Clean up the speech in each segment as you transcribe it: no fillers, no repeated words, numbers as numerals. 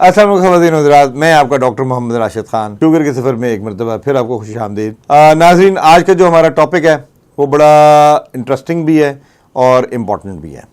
अस्सलाम वालेकुम ख़वातीन और हज़रात, मैं आपका डॉक्टर मोहम्मद राशिद खान शुगर के सफ़र में एक मरतबा फिर आपको खुशामदीद। नाज़रीन, आज का जो हमारा टॉपिक है वो बड़ा इंटरेस्टिंग भी है और इम्पॉर्टेंट भी है।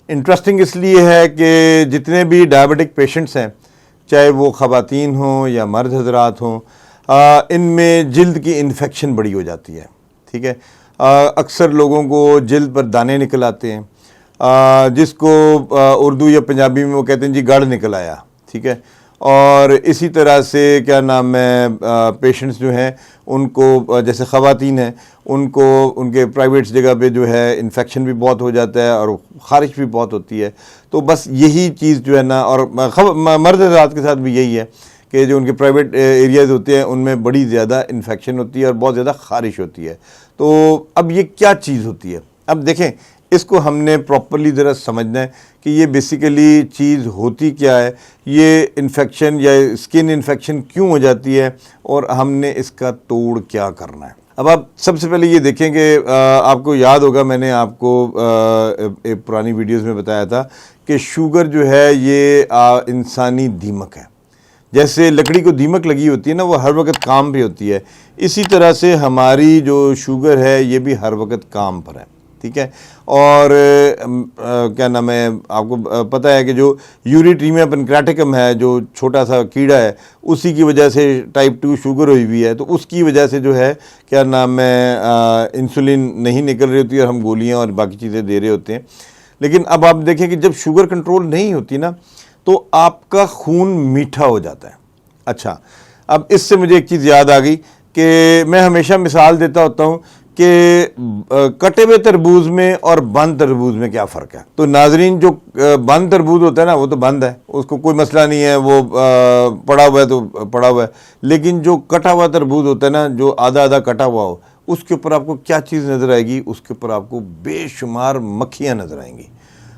इंटरेस्टिंग इसलिए है कि जितने भी डायबिटिक पेशेंट्स हैं, चाहे वो ख़वातीन हों या मर्द हज़रात हों, इनमें जिल्द की इन्फेक्शन बड़ी हो जाती है। ठीक है, अक्सर लोगों को जिल्द पर दाने निकल आते हैं, जिसको उर्दू या पंजाबी में वो कहते हैं जी गढ़ निकल आया। ठीक है, और इसी तरह से क्या नाम है, पेशेंट्स जो हैं उनको, जैसे ख़वातीन हैं, उनको उनके प्राइवेट जगह पे जो है इन्फेक्शन भी बहुत हो जाता है और ख़ारिश भी बहुत होती है। तो बस यही चीज़ जो है ना, और मर्द हज़रात के साथ भी यही है कि जो उनके प्राइवेट एरियाज़ होते हैं उनमें बड़ी ज़्यादा इन्फेक्शन होती है और बहुत ज़्यादा ख़ारिश होती है। तो अब ये क्या चीज़ होती है, अब देखें, इसको हमने प्रॉपरली ज़रा समझना है कि ये बेसिकली चीज़ होती क्या है, ये इन्फेक्शन या स्किन इन्फेक्शन क्यों हो जाती है और हमने इसका तोड़ क्या करना है। अब आप सबसे पहले ये देखें कि आपको याद होगा, मैंने आपको एक पुरानी वीडियोस में बताया था कि शुगर जो है ये इंसानी दीमक है। जैसे लकड़ी को दीमक लगी होती है ना, वो हर वक्त काम पे होती है, इसी तरह से हमारी जो शुगर है ये भी हर वक्त काम पर है। ठीक है, और क्या नाम है, आपको पता है कि जो यूरिट्रीमिया पेनक्रेटिकम है, जो छोटा सा कीड़ा है, उसी की वजह से टाइप 2 शुगर हुई हुई है। तो उसकी वजह से जो है क्या नाम है, इंसुलिन नहीं निकल रही होती है और हम गोलियां और बाकी चीज़ें दे रहे होते हैं। लेकिन अब आप देखें कि जब शुगर कंट्रोल नहीं होती ना, तो आपका खून मीठा हो जाता है। अच्छा, अब इससे मुझे एक चीज़ याद आ गई कि मैं हमेशा मिसाल देता होता हूँ कि कटे हुए तरबूज में और बंद तरबूज में क्या फ़र्क है। तो नाजरीन, जो बंद तरबूज होता है ना, वो तो बंद है, उसको कोई मसला नहीं है, वो पड़ा हुआ है तो पड़ा हुआ है। लेकिन जो कटा हुआ तरबूज होता है ना, जो आधा आधा कटा हुआ हो, उसके ऊपर आपको क्या चीज़ नज़र आएगी, उसके ऊपर आपको बेशुमार मक्खियाँ नज़र आएंगी।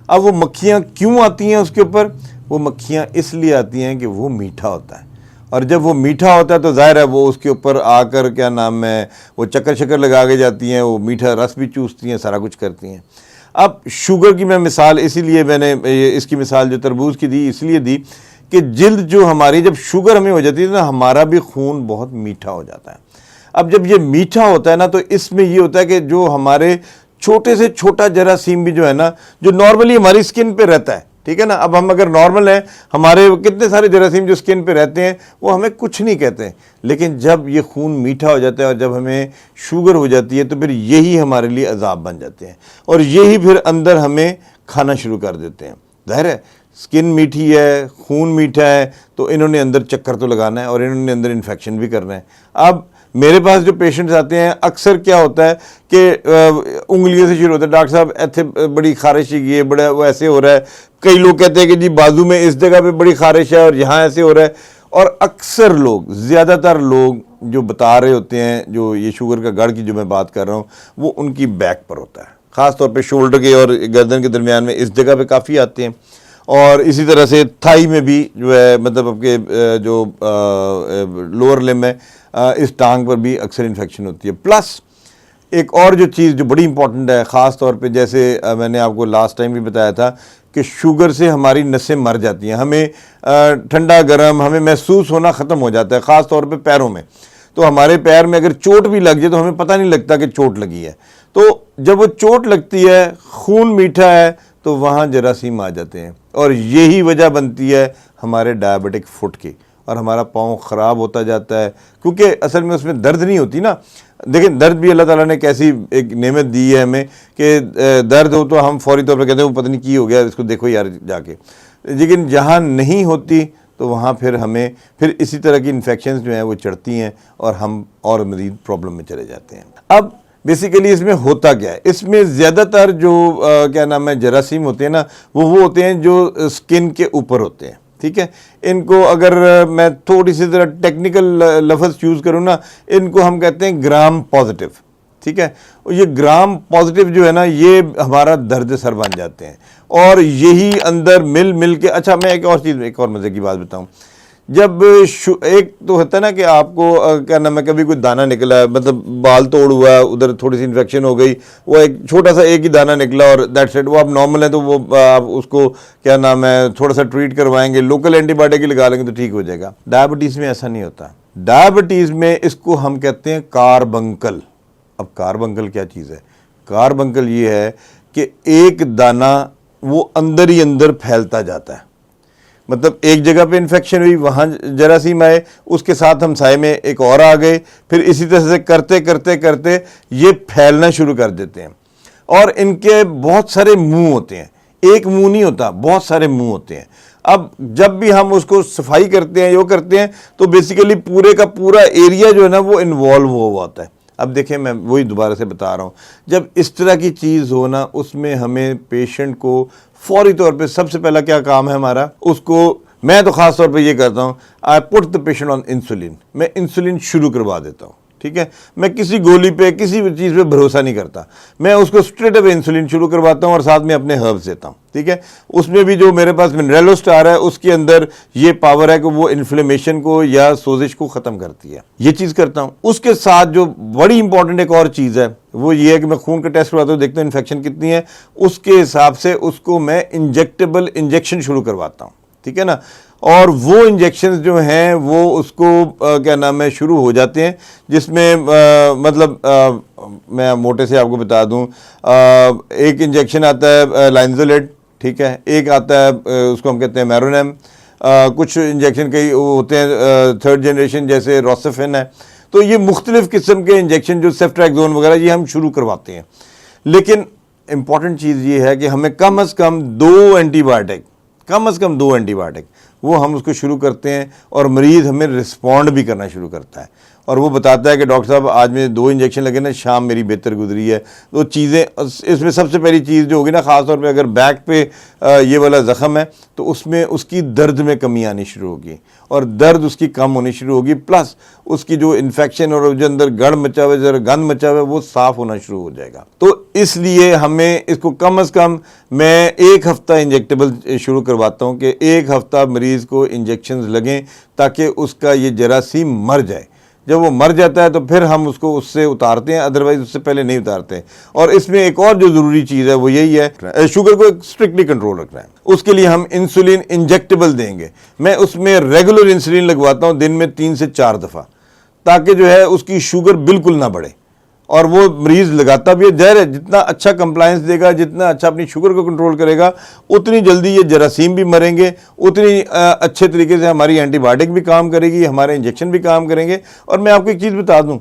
अब वो मक्खियाँ क्यों आती हैं उसके ऊपर? वो मक्खियाँ इसलिए आती हैं कि वो मीठा होता है, और जब वो मीठा होता है तो जाहिर है वो उसके ऊपर आकर क्या नाम है, वो चक्कर शक्कर लगा के जाती हैं, वो मीठा रस भी चूसती हैं, सारा कुछ करती हैं। अब शुगर की मैं मिसाल इसीलिए मैंने इसकी मिसाल जो तरबूज की दी इसलिए दी कि जिल्द जो हमारी, जब शुगर हमें हो जाती है ना, हमारा भी खून बहुत मीठा हो जाता है। अब जब ये मीठा होता है ना, तो इसमें ये होता है कि जो हमारे छोटे से छोटा जरासीम भी जो है ना, जो नॉर्मली हमारी स्किन पे रहता है, ठीक है ना, अब हम अगर नॉर्मल हैं, हमारे कितने सारे जरासीम जो स्किन पे रहते हैं वो हमें कुछ नहीं कहते हैं। लेकिन जब ये खून मीठा हो जाता है और जब हमें शुगर हो जाती है, तो फिर यही हमारे लिए अजाब बन जाते हैं और यही फिर अंदर हमें खाना शुरू कर देते हैं। जाहिर है, स्किन मीठी है, खून मीठा है, तो इन्होंने अंदर चक्कर तो लगाना है और इन्होंने अंदर इन्फेक्शन भी करना है। अब मेरे पास जो पेशेंट्स आते हैं, अक्सर क्या होता है कि उंगलियों से शुरू होता है, डॉक्टर साहब ऐसे बड़ी खारिश है, बड़ा वो ऐसे हो रहा है। कई लोग कहते हैं कि जी बाजू में इस जगह पे बड़ी खारिश है और यहाँ ऐसे हो रहा है। और अक्सर लोग, ज़्यादातर लोग जो बता रहे होते हैं, जो ये शुगर का गढ़ की जो मैं बात कर रहा हूँ, वो उनकी बैक पर होता है, ख़ास तौर पे शोल्डर के और गर्दन के दरमियान में इस जगह पे काफ़ी आते हैं। और इसी तरह से थाई में भी जो है, मतलब आपके जो लोअर लिम्ब है, इस टांग पर भी अक्सर इन्फेक्शन होती है। प्लस एक और जो चीज़ जो बड़ी इंपॉर्टेंट है, ख़ास तौर पे जैसे मैंने आपको लास्ट टाइम भी बताया था कि शुगर से हमारी नसें मर जाती हैं, हमें ठंडा गर्म हमें महसूस होना ख़त्म हो जाता है, ख़ास तौर पे पैरों में। तो हमारे पैर में अगर चोट भी लग जाए तो हमें पता नहीं लगता कि चोट लगी है। तो जब वो चोट लगती है, खून मीठा है, तो वहाँ जरासीम आ जाते हैं और यही वजह बनती है हमारे डायबिटिक फुट की, और हमारा पाँव ख़राब होता जाता है, क्योंकि असल में उसमें दर्द नहीं होती ना। देखिए, दर्द भी अल्लाह ताला ने कैसी एक नेमत दी है हमें कि दर्द हो तो हम फौरी तौर पर कहते हैं वो पता नहीं की हो गया, इसको देखो यार जाके। लेकिन जहाँ नहीं होती तो वहाँ फिर हमें फिर इसी तरह की इन्फेक्शंस जो हैं वो चढ़ती हैं और हम और मज़ीद प्रॉब्लम में चले जाते हैं। अब बेसिकली इसमें होता क्या है, इसमें ज़्यादातर जो क्या नाम है जरासीम होते हैं ना, वो होते हैं जो स्किन के ऊपर होते हैं। ठीक है, इनको अगर मैं थोड़ी सी ज़रा टेक्निकल लफ्ज़ यूज़ करूँ ना, इनको हम कहते हैं ग्राम पॉजिटिव। ठीक है, ये ग्राम पॉजिटिव जो है ना, ये हमारा दर्द सर बन जाते हैं और यही अंदर मिल मिल के। अच्छा, मैं एक और चीज़, एक और मज़े की बात बताऊँ, जब एक तो होता है ना कि आपको क्या नाम है, कभी कोई दाना निकला है, मतलब बाल तोड़ हुआ है, उधर थोड़ी सी इन्फेक्शन हो गई, वो एक छोटा सा एक ही दाना निकला और दैट्स इट, वो आप नॉर्मल है तो वो आप उसको क्या नाम है थोड़ा सा ट्रीट करवाएंगे, लोकल एंटीबायोटिक लगा लेंगे तो ठीक हो जाएगा। डायबिटीज़ में ऐसा नहीं होता। डायबिटीज़ में इसको हम कहते हैं कार्बंकल। अब कार्बंकल क्या चीज़ है? कार्बंकल ये है कि एक दाना वो अंदर ही अंदर फैलता जाता है, मतलब एक जगह पे इन्फेक्शन हुई, वहाँ जरासीम आए, उसके साथ हम साए में एक और आ गए, फिर इसी तरह से करते करते करते ये फैलना शुरू कर देते हैं। और इनके बहुत सारे मुंह होते हैं, एक मुंह नहीं होता, बहुत सारे मुंह होते हैं। अब जब भी हम उसको सफाई करते हैं, यो करते हैं, तो बेसिकली पूरे का पूरा एरिया जो है ना वो इन्वॉल्व हुआ होता है। अब देखें, मैं वही दोबारा से बता रहा हूँ, जब इस तरह की चीज़ हो ना, उसमें हमें पेशेंट को फौरी तौर पे सबसे पहला क्या काम है हमारा, उसको मैं तो ख़ास तौर पे ये करता हूँ, I put the patient on insulin. मैं इंसुलिन शुरू करवा देता हूँ, ठीक है। मैं किसी गोली पे, किसी भी चीज़ पे भरोसा नहीं करता, मैं उसको स्ट्रेट अवे इंसुलिन शुरू करवाता हूँ और साथ में अपने हर्ब्स देता हूँ, ठीक है। उसमें भी जो मेरे पास मिनरेलो स्टार है, उसके अंदर ये पावर है कि वो इन्फ्लेमेशन को या सोजिश को ख़त्म करती है, ये चीज़ करता हूँ। उसके साथ जो बड़ी इंपॉर्टेंट एक और चीज़ है वो ये है कि मैं खून का टेस्ट करवाता हूँ, देखता हूँ इन्फेक्शन कितनी है, उसके हिसाब से उसको मैं इंजेक्शन शुरू करवाता हूँ, ठीक है ना। और वो इंजेक्शंस जो हैं वो उसको क्या नाम है शुरू हो जाते हैं, जिसमें मतलब मैं मोटे से आपको बता दूं, एक इंजेक्शन आता है लाइनजोलेट, ठीक है, एक आता है उसको हम कहते हैं मैरोनेम, कुछ इंजेक्शन कई होते हैं थर्ड जनरेशन जैसे रोसेफिन है। तो ये मुख्तलिफ किस्म के इंजेक्शन जो सेफ्ट्रैक्सोन वगैरह ये हम शुरू करवाते हैं। लेकिन इंपॉर्टेंट चीज़ ये है कि हमें कम से कम दो एंटीबायोटिक वो हम उसको शुरू करते हैं और मरीज़ हमें रिस्पॉन्ड भी करना शुरू करता है और वो बताता है कि डॉक्टर साहब आज मेरे 2 इंजेक्शन लगे ना, शाम मेरी बेहतर गुजरी है। तो चीज़ें इसमें सबसे पहली चीज़ जो होगी ना, ख़ास तौर पे अगर बैक पे ये वाला ज़ख़म है तो उसमें उसकी दर्द में कमी आनी शुरू होगी और दर्द उसकी कम होनी शुरू होगी, प्लस उसकी जो इन्फेक्शन और जो अंदर गड़ मचा हुआ है, गंद मचा हुआ है, वो साफ़ होना शुरू हो जाएगा। तो इसलिए हमें इसको कम से कम मैं 1 हफ़्ता इंजेक्टेबल शुरू करवाता हूँ कि 1 हफ़्ता मरीज़ को इंजेक्शन लगें ताकि उसका ये जरासीम मर जाए। जब वो मर जाता है तो फिर हम उसको उससे उतारते हैं, अदरवाइज उससे पहले नहीं उतारते। और इसमें एक और जो ज़रूरी चीज़ है वो यही है, शुगर को स्ट्रिक्टली कंट्रोल रखना है। उसके लिए हम इंसुलिन इंजेक्टेबल देंगे। मैं उसमें रेगुलर इंसुलिन लगवाता हूँ दिन में 3 से 4 दफ़ा, ताकि जो है उसकी शुगर बिल्कुल ना बढ़े। और वो मरीज़ लगाता भी है, ज़ाहिर है जितना अच्छा कंप्लायंस देगा, जितना अच्छा अपनी शुगर को कंट्रोल करेगा, उतनी जल्दी ये जरासीम भी मरेंगे, उतनी अच्छे तरीके से हमारी एंटीबायोटिक भी काम करेगी, हमारे इंजेक्शन भी काम करेंगे। और मैं आपको एक चीज़ बता दूं,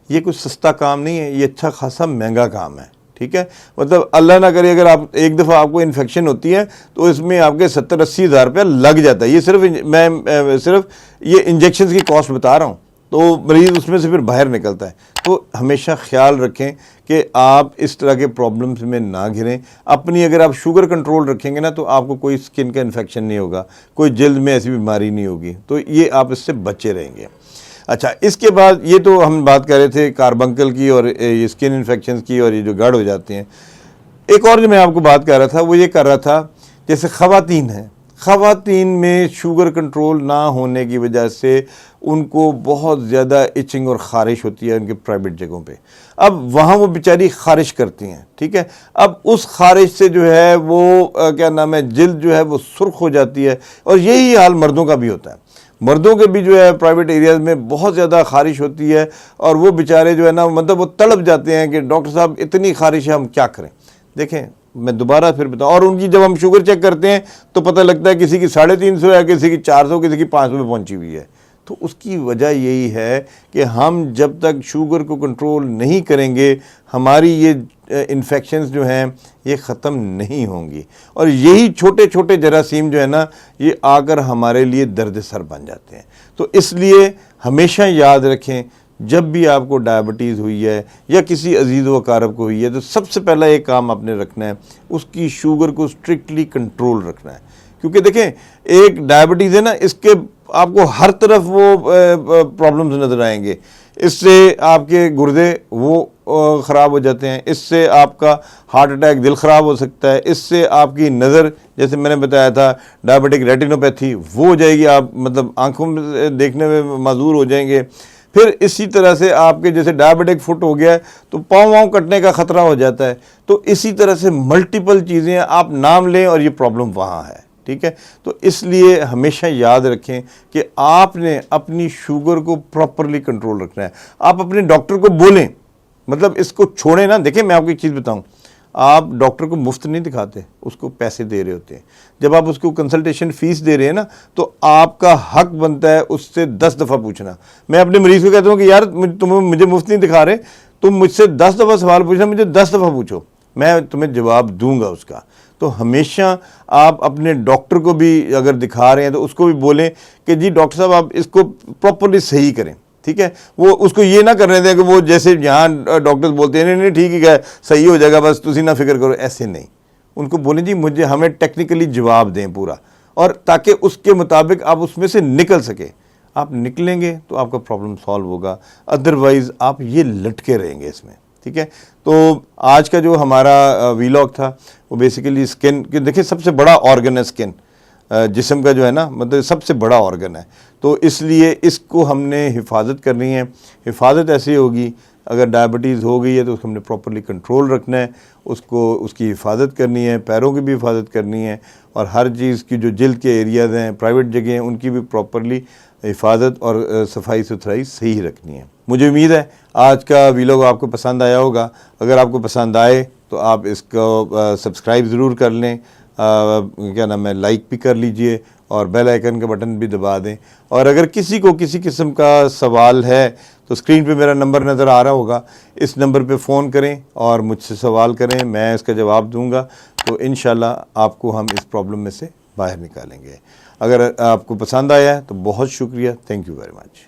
ये कुछ सस्ता काम नहीं है, ये अच्छा खासा महंगा काम है, ठीक है। मतलब अल्लाह ना करे अगर आप एक दफ़ा आपको इन्फेक्शन होती है तो इसमें आपके 70-80 हज़ार रुपया लग जाता है। ये सिर्फ ये इंजेक्शन की कॉस्ट बता रहा हूँ, तो मरीज़ उसमें से फिर बाहर निकलता है। तो हमेशा ख्याल रखें कि आप इस तरह के प्रॉब्लम्स में ना घिरें। अपनी अगर आप शुगर कंट्रोल रखेंगे ना तो आपको कोई स्किन का इन्फेक्शन नहीं होगा, कोई जल्द में ऐसी बीमारी नहीं होगी, तो ये आप इससे बचे रहेंगे। अच्छा, इसके बाद ये तो हम बात कर रहे थे कार्बंकल की और ये स्किन इन्फेक्शन की और ये जो गड़ हो जाते हैं। एक और जो मैं आपको बात कर रहा था वो ये कर रहा था, जैसे ख़वातीन हैं, ख़वातीन में शुगर कंट्रोल ना होने की वजह से उनको बहुत ज़्यादा इचिंग और ख़ारिश होती है उनके प्राइवेट जगहों पे। अब वहाँ वो बेचारी ख़ारिश करती हैं, ठीक है। अब उस ख़ारिश से जो है वो क्या नाम है, जिल्द जो है वो सुर्ख हो जाती है। और यही हाल मर्दों का भी होता है। मर्दों के भी जो है प्राइवेट एरियाज़ में बहुत ज़्यादा ख़ारिश होती है और वो बेचारे जो है ना, मतलब वो तड़प जाते हैं कि डॉक्टर साहब इतनी ख़ारिश है, हम क्या करें। देखें, मैं दोबारा फिर बताऊँ, और उनकी जब हम शुगर चेक करते हैं तो पता लगता है किसी की 350 है, किसी की 400, किसी की 500 पे पहुंची हुई है। तो उसकी वजह यही है कि हम जब तक शुगर को कंट्रोल नहीं करेंगे, हमारी ये इन्फेक्शंस जो हैं ये ख़त्म नहीं होंगी और यही छोटे छोटे जरासीम जो है ना, ये आकर हमारे लिए दर्द सर बन जाते हैं। तो इसलिए हमेशा याद रखें, जब भी आपको डायबिटीज़ हुई है या किसी अजीज़ व अकारब को हुई है तो सबसे पहला एक काम आपने रखना है, उसकी शुगर को स्ट्रिक्टली कंट्रोल रखना है। क्योंकि देखें, एक डायबिटीज़ है ना, इसके आपको हर तरफ वो प्रॉब्लम्स नज़र आएंगे। इससे आपके गुर्दे वो ख़राब हो जाते हैं, इससे आपका हार्ट अटैक, दिल ख़राब हो सकता है, इससे आपकी नज़र, जैसे मैंने बताया था डायबिटिक रेटिनोपैथी, वो हो जाएगी, आप मतलब आंखों में देखने में माजूर हो जाएंगे। फिर इसी तरह से आपके जैसे डायबिटिक फुट हो गया है तो पाँव वाँव कटने का ख़तरा हो जाता है। तो इसी तरह से मल्टीपल चीज़ें आप नाम लें और ये प्रॉब्लम वहाँ है, ठीक है। तो इसलिए हमेशा याद रखें कि आपने अपनी शुगर को प्रॉपरली कंट्रोल रखना है। आप अपने डॉक्टर को बोलें, मतलब इसको छोड़ें ना। देखिए मैं आपको एक चीज़ बताऊं, आप डॉक्टर को मुफ्त नहीं दिखाते, उसको पैसे दे रहे होते हैं। जब आप उसको कंसल्टेशन फीस दे रहे हैं ना, तो आपका हक बनता है उससे 10 दफ़ा पूछना। मैं अपने मरीज़ को कहता हूँ कि यार तुम मुझे मुफ्त नहीं दिखा रहे, तुम मुझसे 10 दफ़ा सवाल पूछना, मुझे 10 दफ़ा पूछो, मैं तुम्हें जवाब दूंगा उसका। तो हमेशा आप अपने डॉक्टर को भी अगर दिखा रहे हैं तो उसको भी बोलें कि जी डॉक्टर साहब आप इसको प्रॉपरली सही करें, ठीक है। वो उसको ये ना करने दें कि वो जैसे यहाँ डॉक्टर्स बोलते हैं नहीं नहीं ठीक है सही हो जाएगा बस तुसी ना फिक्र करो, ऐसे नहीं। उनको बोलें जी मुझे हमें टेक्निकली जवाब दें पूरा, और ताकि उसके मुताबिक आप उसमें से निकल सके। आप निकलेंगे तो आपका प्रॉब्लम सॉल्व होगा, अदरवाइज़ आप ये लटके रहेंगे इसमें, ठीक है। तो आज का जो हमारा वीलॉग था वो बेसिकली स्किन, देखिए सबसे बड़ा ऑर्गन है स्किन, जिस्म का जो है ना, मतलब सबसे बड़ा ऑर्गन है। तो इसलिए इसको हमने हिफाजत करनी है। हिफाजत ऐसी होगी, अगर डायबिटीज़ हो गई है तो उसको हमने प्रॉपरली कंट्रोल रखना है, उसको उसकी हिफाजत करनी है, पैरों की भी हिफाजत करनी है, और हर चीज़ की जो जिल्द के एरियाज़ हैं, प्राइवेट जगह हैं, उनकी भी प्रॉपरली हिफाजत और सफाई सुथराई सही रखनी है। मुझे उम्मीद है आज का वीलॉग आपको पसंद आया होगा। अगर आपको पसंद आए तो आप इसको सब्सक्राइब ज़रूर कर लें, क्या नाम है, लाइक भी कर लीजिए और बेल आइकन का बटन भी दबा दें। और अगर किसी को किसी किस्म का सवाल है तो स्क्रीन पे मेरा नंबर नज़र आ रहा होगा, इस नंबर पे फ़ोन करें और मुझसे सवाल करें, मैं इसका जवाब दूंगा। तो इंशाल्लाह आपको हम इस प्रॉब्लम में से बाहर निकालेंगे। अगर आपको पसंद आया है तो बहुत शुक्रिया, थैंक यू वेरी मच।